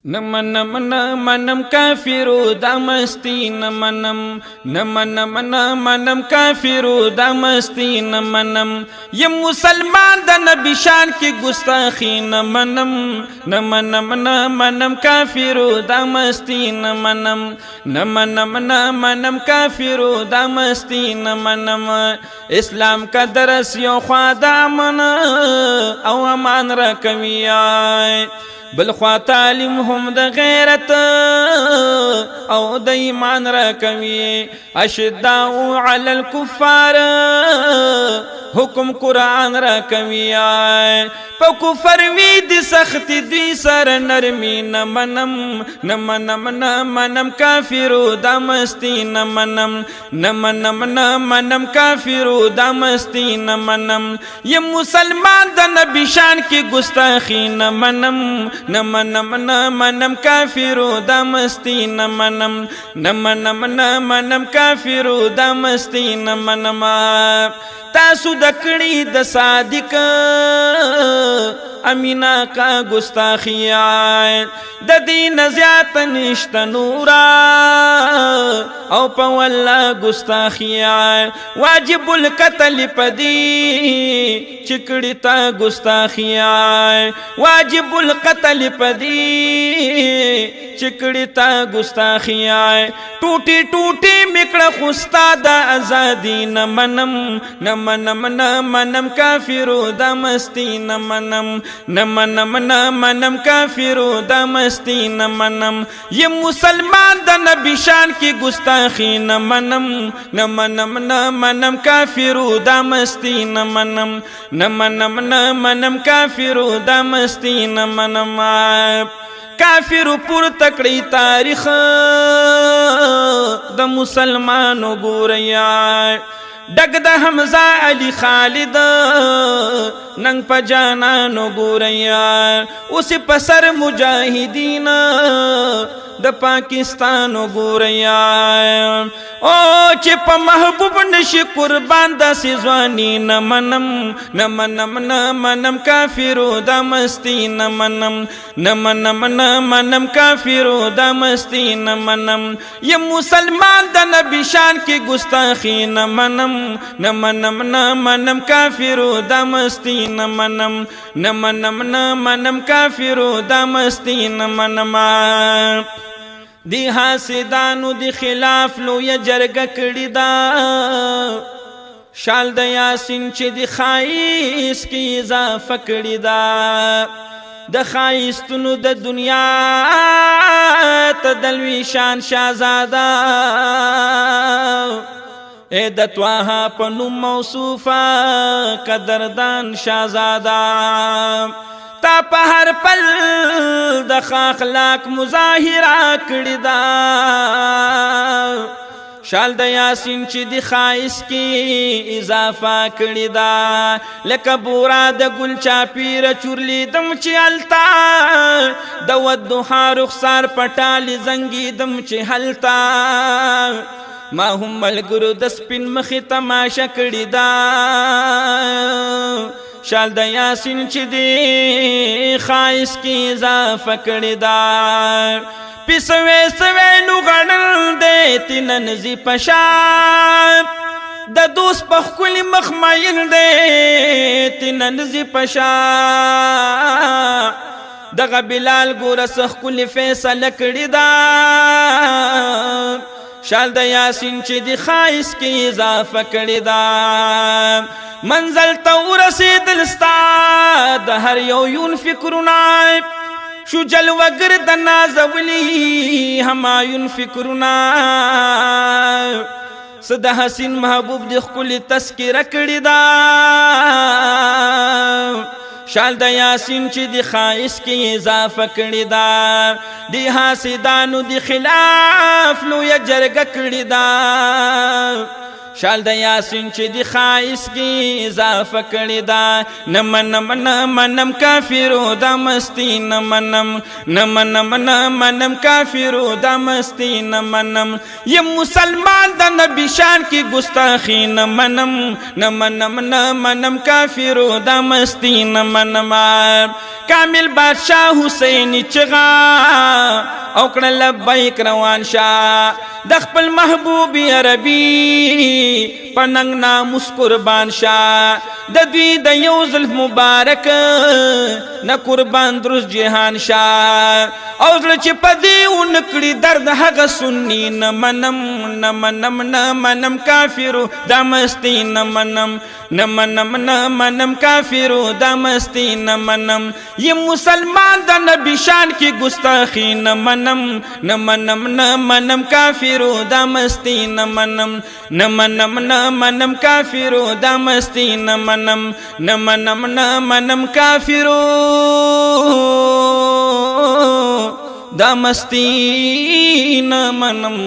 منم کافرو دا مستی منم کافرو دا مستی منم یم مسلمان دا نبی شان کی گستاخی منم کافرو دا مستی منم کافرو دا مستی منم اسلام کا درس یو خوادا من او امان را کوي بلخوا تعلیم هم د غیرت او د ایمان را کوي اشداء علی الکفار حکم قرآن را کوي په کفر وی د سخت دوی سر نرمی منم کافرو دا مستی منم کافرو دا مستی منم یم مسلمان د نبی شان کی گستاخی منم کافرو دا مستی منم کافرو دا مستی منم تاسو دکڑی د صادق امینا کا گستاخی د دین زیات نشت نورا او پا واللہ گستاخی واجب القتل پدی چکڑی تا گستاخی واجب القتل پدی چکڑی تا گستاخی ٹوٹی ٹوٹی مکڑ خستا دا ازادی منم کافرو دا مستی منم کافرو دا مستی منم یہ مسلمان دا نبی شان کی گستاخی منم کافرو دا مستی منم کافرو دا مستی منم کافرو پر تکڑی تاریخ دا مسلمانو گوریا ڈگ دا حمزہ علی خالد ننگ پا جانانو گوریا اسی پسر مجاہدین دا پاکستانو گوریا او چی پا محبوب نشی قربان دا سیزوانی منم کافرو دا مستی منم کافرو دا مستی منم یہ مسلمان دا نبی شان کی گستاخی منم کافرو دا مستی منم کافرو دا مستی منم دی حاسدانو دی خلاف لو یا جرگ کڑی دا شال دا یاسین چی دی خائیس کی اضافہ کڑی دا دا خائیستنو دا دنیا تا دلوی شان شازادا اے دتواہا پنو موصوفا قدردان شازادا تا پا ہر پل دا اخلاق مظاہرہ کڑی دا شال دا یاسین چی دی خائس کی اضافہ کڑی دا لکا بورا دا گل چاپیر چورلی دم چی حلتا دا ودوحا رخصار پٹالی زنگی دم چی حلتا ما هم ملگرو دس پن مخی تماشا کڑی دا شال دا یاسین چی دی خائس کی اضافہ کڑی دا پی سوے نو غنل دے تیننزی پشاب دا دوس پخ کلی مخمائن دے تیننزی پشاب دغا بلال گورا سخ کلی فیصل کڑی دا شال دا یاسین چی دی خائس کی اضافہ کڑی دا منزل تا ورسید لستا دا ہر یو یون فکرنا شو جلوہ گرد نازولی ہما یون فکرنا صدا حسین محبوب دی خکلی تذکرہ کڑی دا شال دا یاسین چی دی خائس کی اضافہ کڑی دا دی حاسدانو دی خلاف لو یا جرگ کڑی دا شال د یاسین چې دی خایس کی اضافه کړی دا نمنم کافرو دا مستی نمنم کافرو دا مستی نمنم یہ مسلمان دا نبی شان کی گستاخی نمنم کافرو دا مستی نمنم کامل بادشاہ حسینی چغا اوکڑ لبیک روان شاہ دخپل محبوب عربی پننگ ناموس قربان شاہ دوی د یو زلف مبارک نا قربان درست جهان شاہ او زل چی پدی اونکڑی درد حق سنی نمنم کافرو دا مستی نمنم کافرو دا مستی نمنم یہ مسلمان دا نبی شان کی گستاخی نمنم کافرو دا مستی نمنم کافرو دا مستی نمنم کافرو دا مستی نمنم